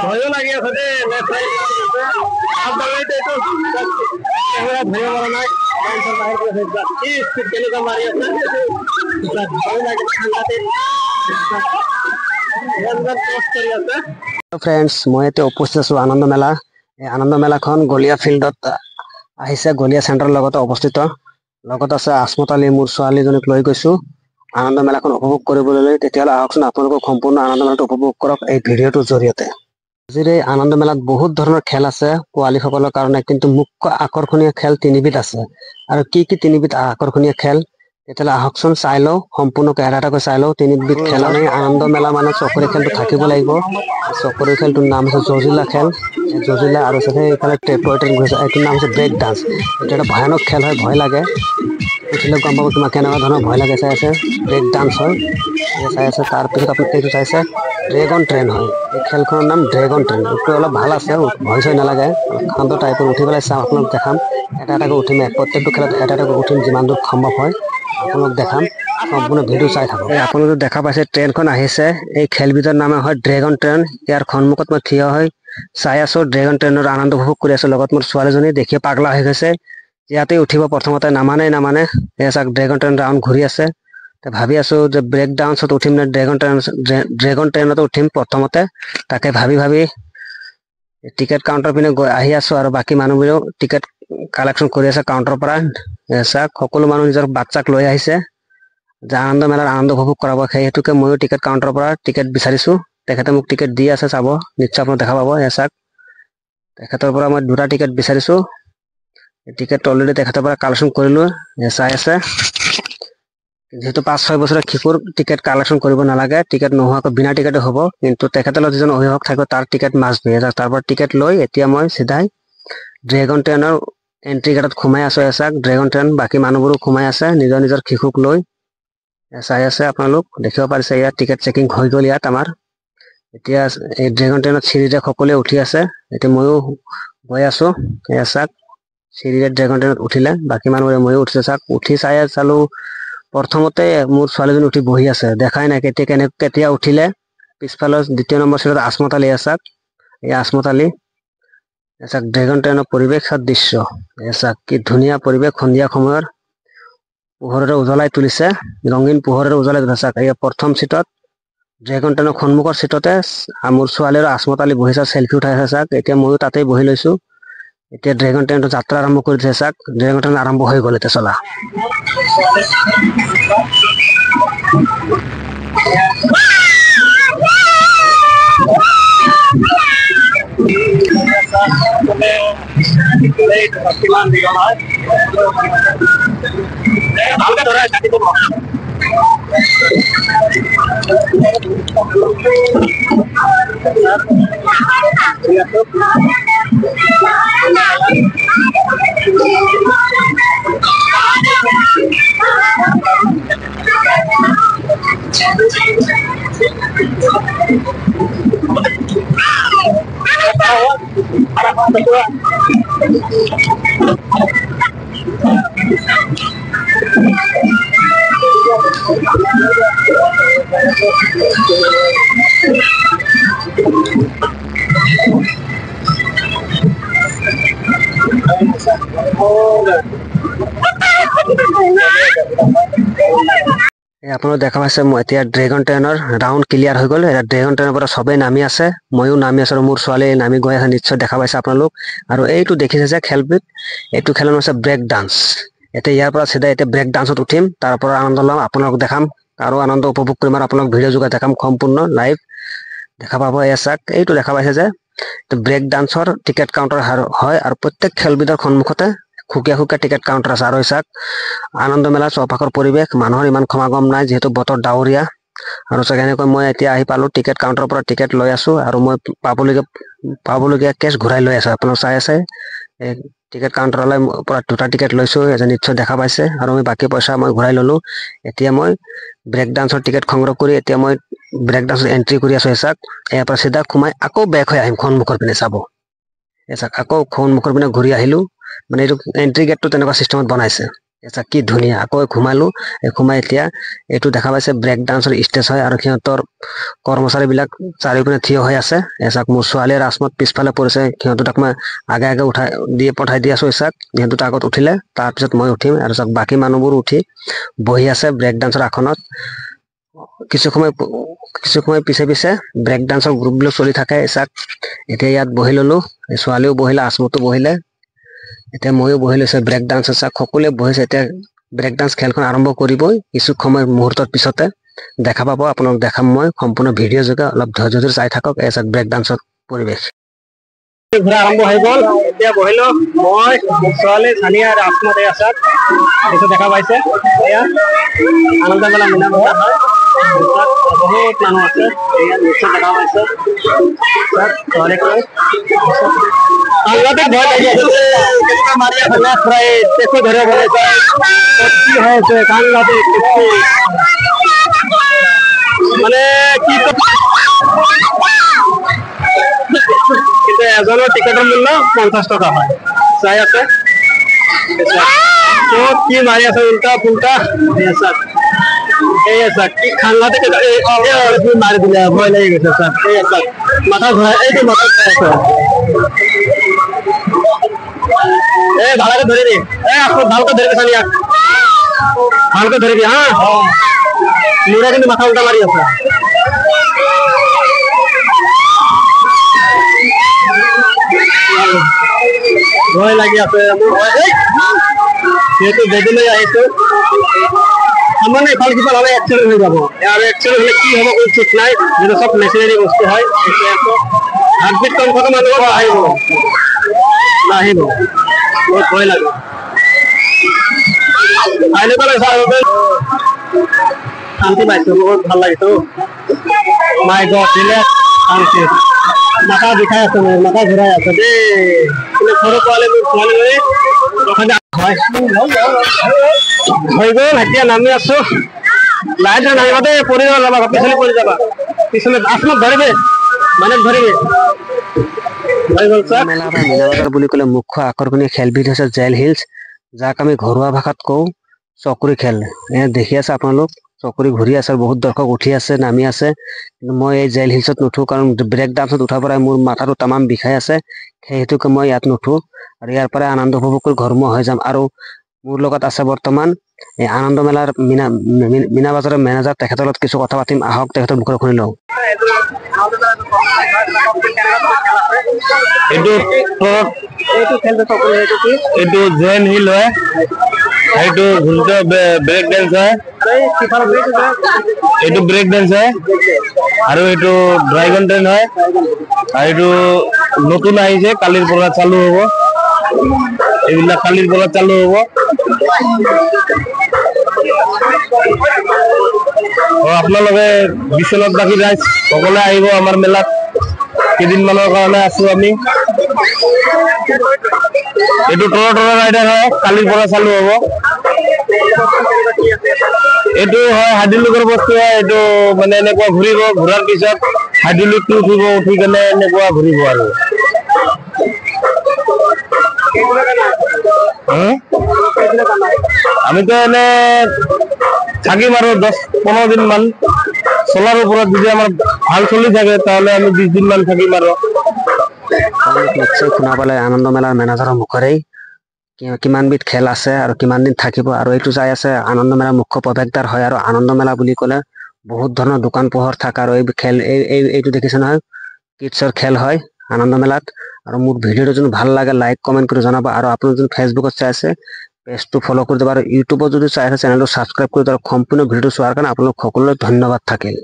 ভয়ো লাগি আছে দেই ধৰিব পৰা নাই কি স্পীড কেনেকুৱা মাৰি আছে ভয় লাগে সাংঘাতিক ফ্ৰেণ্ডছ মই এতিয়া উপস্থিত আছো আনন্দ মেলা এই আনন্দ মেলাখন গলিয়া ফিল্ডত আহিছে গলিয়া চেণ্টাৰৰ লগতে অৱস্থিত লগত আছে আসমতালি মোৰ ছোৱালীজনীক লৈ গৈছো আনন্দ মেলাখন উপভোগ কৰিবলৈ তেতিয়াহ'লে আহকচোন আপোনালোকক সম্পূৰ্ণ আনন্দ মেলাটো উপভোগ কৰক এই ভিডিঅ'টোৰ জৰিয়তে আজিৰ এই আনন্দ মেলাত বহুত ধৰণৰ খেল আছে পোৱালীসকলৰ কাৰণে কিন্তু মুখ্য আকৰ্ষণীয় খেল তিনিবিধ আছে আৰু কি কি তিনিবিধ আকৰ্ষণীয় খেল তেতিয়াহ'লে আহকচোন চাই লওঁ সম্পূৰ্ণকৈ এটা এটাকৈ চাই লওঁ তিনিবিধ খেল মানে আনন্দ মেলা মানে চকৰি খেলটো থাকিব লাগিব চকৰি খেলটোৰ নাম হৈছে জজিলা খেল জজিলা আৰু এইফালে এইটোৰ নাম হৈছে ব্ৰেক ডান্স এইটো এটা ভয়ানক খেল হয় ভয় লাগে উঠিলে গম পাব তোমাক কেনেকুৱা ধৰণৰ ভয় লাগে চাই আছে ব্ৰেক ডান্স হয় চাই আছে তাৰপিছত আপুনি এইটো চাইছে ড্ৰেগন ট্ৰেইন হয় এই খেলখনৰ নাম ড্ৰেগন ট্ৰেইন এইটো অলপ ভাল আছে ভয় চয় নালাগে শান্ত টাইপৰ উঠি পেলাই চাম আপোনালোক দেখাম এটা এটাকৈ উঠিম প্ৰত্যেকটো খেলত এটা এটাকৈ উঠিম যিমান দূৰ সম্ভৱ হয় আপোনালোক দেখাম সম্পূৰ্ণ ভিডিঅ' চাই থাকক আপোনালোকে দেখা পাইছে ট্ৰেইনখন আহিছে এই খেলবিধৰ নাম হয় ড্ৰেগন ট্ৰেইন ইয়াৰ সন্মুখত মই থিয় হৈ চাই আছো ড্ৰেগন ট্ৰেইনৰ আনন্দ উপভোগ কৰি আছো লগত মোৰ ছোৱালীজনী দেখিয়ে পাগলা হৈ গৈছে ইয়াতে উঠিব প্ৰথমতে নামানে এয়া চাওক ড্ৰেগন ট্ৰেইন ৰাউণ্ড ঘূৰি আছে ভাবি আছো যে ব্ৰেক ডান্সত উঠিম নে ড্ৰেগন ট্ৰেইনতো উঠিম প্ৰথমতে তাকে ভাবি টিকেট কাউণ্টাৰ পিনে আহি আছো আৰু বাকী মানুহবোৰেও টিকেট কালেকশ্যন কৰি আছে কাউণ্টাৰৰ পৰা চাওক সকলো মানুহ নিজৰ বাচ্চাক লৈ আহিছে যে আনন্দ মেলাৰ আনন্দ উপভোগ কৰাব সেই হেতুকে ময়ো টিকেট কাউণ্টাৰৰ পৰা টিকেট বিচাৰিছো তেখেতে মোক টিকেট দি আছে চাব নিশ্চয় আপোনাক দেখা পাব চাওক তেখেতৰ পৰা মই দুটা টিকেট বিচাৰিছো টিকেট অলৰেডি তেখেতৰ পৰা কালেকশ্যন কৰিলো চাই আছে যেহেতু 5-6 বছৰৰ শিশুৰ টিকেট কালেকশ্যন কৰিব নালাগে টিকেট নোহোৱাকৈ বিনা টিকেটে হ'ব কিন্তু তেখেতৰ যিজন অভিভাৱক থাকিব তাৰ টিকেট মাষ্ট বি তাৰ পৰা টিকেট লৈ এতিয়া মই চিধাই ড্ৰেগন ট্ৰেইনৰ এণ্ট্ৰি গেটত সোমাই আছো চাওক ড্ৰেগন ট্ৰেইন বাকী মানুহবোৰো সোমাই আছে নিজৰ নিজৰ শিশুক লৈ চাই আছে আপোনালোক দেখিব পাৰিছে ইয়াত টিকেট চেকিং হৈ গ'ল ইয়াত আমাৰ এতিয়া এই ড্ৰেগন ট্ৰেইনত চিৰিৰে সকলোৱে উঠি আছে এতিয়া ময়ো গৈ আছো এয়া চাওক চিৰিৰে ড্ৰেগন ট্ৰেইনত উঠিলে বাকী মানুহবোৰে ময়ো উঠিছে চাওক উঠি চালো প্ৰথমতে মোৰ ছোৱালীজনী উঠি বহি আছে দেখাই নাই কেতিয়া উঠিলে পিছফালৰ 2 নম্বৰ চিটত আসমতালি চাওক এই আসমতালি চাওক ড্ৰেগন ট্ৰেইনৰ পৰিৱেশৰ দৃশ্য চাওক কি ধুনীয়া পৰিৱেশ সন্ধিয়া সময়ৰ পোহৰেৰে উজ্বলাই তুলিছে ৰঙীন পোহৰেৰে উজ্বলাই তুলিছে চাওক এই প্ৰথম চিটত ড্ৰেগন ট্ৰেইনৰ সন্মুখৰ চিটতে মোৰ ছোৱালী আৰু আসমতালি বহিছে চেলফি উঠাইছে চাওক এতিয়া ময়ো তাতেই বহি লৈছো এতিয়া ড্ৰেগন ট্ৰেইনটো যাত্ৰা আৰম্ভ কৰি দিছে চাওক ড্ৰেগন ট্ৰেইন আৰম্ভ হৈ গ'ল এতিয়া চলা ভালকে ধৰা কাটি দিব আপোনালোক দেখা পাইছে মই এতিয়া ড্ৰেগন ট্ৰেইনৰ ৰাউণ্ড ক্লিয়াৰ হৈ গ'ল এতিয়া ড্ৰেগন ট্ৰেইনৰ পৰা সবেই নামি আছে ময়ো নামি আছো আৰু মোৰ ছোৱালী নামি গৈ আছে নিশ্চয় দেখা পাইছে আপোনালোক আৰু এইটো দেখিছে যে খেলবিধ এইটো খেলৰ নাম হৈছে ব্ৰেক ডান্স এতিয়া ইয়াৰ পৰা চিধাই এতিয়া ব্ৰেক ডান্সত উঠিম তাৰ পৰা আনন্দ ল'ম আপোনালোক দেখাম আৰু আনন্দ উপভোগ কৰিম আৰু আপোনালোক ভিডিঅ' যোগে দেখাম সম্পূৰ্ণ লাইভ দেখা পাব এয়া চাওক এইটো দেখা পাইছে যে ব্ৰেক ডান্সৰ টিকেট কাউণ্টাৰ হয় আৰু প্ৰত্যেক খেলবিধৰ সন্মুখতে খুকীয়া টিকেট কাউণ্টাৰ আছে আৰু চাওক আনন্দ মেলাৰ চৌপাশৰ পৰিৱেশ মানুহৰ ইমান সমাগম নাই যিহেতু বতৰ ডাৱৰীয়া আৰু চাওক এনেকৈ মই এতিয়া আহি পালো টিকেট কাউণ্টাৰৰ পৰা টিকেট লৈ আছো আৰু মই পাবলগীয়া কেছ ঘূৰাই লৈ আছো আপোনালোক চাই আছে এই টিকেট কাউণ্টাৰলৈ পৰা দুটা টিকেট লৈছো এজন নিশ্চয় দেখা পাইছে আৰু মই বাকী পইচা মই ঘূৰাই ললো এতিয়া মই ব্ৰেক ডান্সৰ টিকেট সংগ্ৰহ কৰি এতিয়া মই ব্ৰেক ডান্সত এণ্ট্ৰি কৰি আছো চাওক ইয়াৰ পৰা চিধা সোমাই আকৌ বেক হৈ আহিম সন্মুখৰ পিনে চাব চাওক আকৌ সন্মুখৰ পিনে ঘূৰি আহিলো মানে এইটো এণ্ট্ৰি গেটটো তেনেকুৱা চিষ্টেমত বনাইছে এসা কি ধুনীয়া আকৌ ঘুমালো ঘুমাই এতিয়া এইটো দেখা পাইছে ব্ৰেক ডান্সৰ ষ্টেজ হয় আৰু সিহঁতৰ কৰ্মচাৰীবিলাক চাৰিওপিনে থিয় হৈ আছে এচাক মোৰ ছোৱালীয়ে ৰাজমত পিছফালে পৰিছে সিহঁত দুটাক মই আগে আগে পঠাই দি আছো এচাক সিহঁত দুটা আগত উঠিলে তাৰপিছত মই উঠিম আৰু চাওক বাকী মানুহবোৰ উঠি বহি আছে ব্ৰেক ডান্সৰ আসনত কিছু সময় পিছে পিছে ব্ৰেক ডান্সৰ গ্ৰুপবিলাক চলি থাকে এচাক এতিয়া ইয়াত বহি ললো ছোৱালীও বহিলে আসমতো বহিলে এতিয়া ময়ো বহি লৈছো ব্ৰেক ডান্স এচাক সকলোৱে বহিছে এতিয়া ব্ৰেক ডান্স খেলখন আৰম্ভ কৰিবই কিছু সময় মুহূৰ্তৰ পিছতে দেখা পাব আপোনাক দেখাম মই সম্পূৰ্ণ ভিডিঅ' যোগে অলপ ধৈৰ্য ধৰি চাই থাকক এচাক ব্ৰেক ডান্সৰ পৰিৱেশ ঘূৰা আৰম্ভ হৈ গ'ল এতিয়া বহিলো মই ছোৱালী চানিয়া আৰু আসমত এই আচাক এইটো দেখা পাইছে এয়া আনন্দ মেলা মিনা বজাৰ হয় বহুত মানুহ আছে এয়া নিশ্চয় দেখা পাইছে সাংঘাতিক ভয় লাগি আছে কেনেকুৱা মাৰি আছে লাখ প্ৰায় টেকো ধৰিব পাৰিছে কি হৈ আছে সাংঘাতিক মানে কি কিন্তু এজনৰ টিকেটৰ মূল্য 50 টকা হয় চাই আছে চব কি মাৰি আছে উল্টা পুল্টা কি সাংঘাতিক মাৰি দিলে ভয় লাগি গৈছে স্যাৰ মাথা ঘূৰাই এইটো মাথা ভালকে ধৰিবি আকৌ ভালকে ধৰিবি চানিয়া ভালকে ধৰিবি হা মোৰে কিন্তু মাথা উল্টা মাৰি আছে ভয় লাগি আছে যেহেতু বেদি লৈ আহিছো মানে ইফাল সিফাল হলে এক্সিডেন্ট হৈ যাব আৰু এক্সিডেন্ট হলে কি হ'ব কোনো ঠিক নাই যেটা সব মেচিনারি বস্তু হয় হার্টবিট কম থকা মানুহ নাহিব বহুত ভয় লাগে আহিলে পেলাই শান্তি পাইছো বহুত ভাল লাগিছে মাই গড দিলে শান্তি মাথা বিষাই আছে মোৰ মাথা ঘূৰাই আছে দেই কিন্তু সৰু পোৱালি মোৰ ছোৱালী হৈ গ'ল এতিয়া নামি আছো লাইট নামিবা দেই পৰি যাবা পিছলে পৰি যাবা পিছলে আসমত ধৰিবে মানে ধৰিবে মেলা বা মিনা বজাৰ বুলি ক'লে মুখ্য আকৰ্ষণীয় খেলবিধ হৈছে জেল হিলছ যাক আমি ঘৰুৱা ভাষাত কওঁ চকৰি খেল দেখি আছে আপোনালোক চকৰি ঘূৰি আছে বহুত দৰ্শক উঠি আছে নামি আছে কিন্তু মই এই জেল হিলছত নুঠো কাৰণ ব্ৰেক ডান্সত উঠাৰ পৰাই মোৰ মাথাটো তামাম বিষাই আছে সেই হেতুকে মই ইয়াত নুঠো আৰু ইয়াৰ পৰাই আনন্দ উপভোগ কৰি ঘৰমুৱা হৈ যাম আৰু মোৰ লগত আছে বৰ্তমান এই আনন্দ মেলাৰ মিনা বজাৰৰ মেনেজাৰ তেখেতৰ লগত কিছু কথা পাতিম আহক তেখেতৰ মুখৰ শুনি লওঁ এইটো জেন হিল হয় এইটো ঘূৰ্ণিত ব্ৰেক ডান্স হয় এইটো ব্ৰেক ডান্স হয় আৰু এইটো ড্ৰাগন ট্ৰেইন হয় আৰু এইটো নতুন আহিছে কালিৰ পৰা চালু হ'ব এইবিলাক কালিৰ পৰা চালু হ'ব আপোনালোকে বিশ্বনাথবাসী ৰাইজ সকলোৱে আহিব আমাৰ মেলাত কেইদিনমানৰ কাৰণে আছো আমি এইটো ট্ৰৰ ৰাইডাৰ হয় কালিৰ পৰা চালু হ'ব এইটো হয় হাইড্ৰলিকৰ বস্তু হয় এইটো মানে এনেকুৱা ঘূৰিব ঘূৰাৰ পিছত হাইড্ৰলিকটো উঠিব উঠি কেনে এনেকুৱা ঘূৰিব আৰু আমিতো এনে থাকিম আৰু 10-15 দিন মান চলাৰ ওপৰত যদি আমাৰ ভাল চলি থাকে তাহলে আমি 20 দিন মান থাকিম আৰু নিশ্চয় শুনা পালে আনন্দ মেলাৰ মেনেজাৰৰ মুখৰেই কিমান বিধ খেল আছে আৰু কিমান দিন থাকিব আৰু এইটো যাই আছে আনন্দ মেলাৰ মুখ্য প্ৰৱেশদ্বাৰ হয় আৰু আনন্দ মেলা বুলি ক'লে বহুত ধৰণৰ দোকান পোহৰ থাকে আৰু এই খেল এইটো দেখিছে নহয় কিডছৰ খেল হয় আনন্দ মেলাত আৰু মোৰ ভিডিঅ'টো যদি ভাল লাগে লাইক কমেন্ট কৰি জনাব আৰু আপোনালোক যদি ফেচবুকত চাই আছে পেজটো ফলো কৰি দিব আৰু ইউটিউবত যদি চাই আছে চেনেলটো ছাবস্ক্ৰাইব কৰি দিব সম্পূৰ্ণ ভিডিঅ'টো চোৱাৰ কাৰণে আপোনালোক সকলোলৈ ধন্যবাদ থাকিল।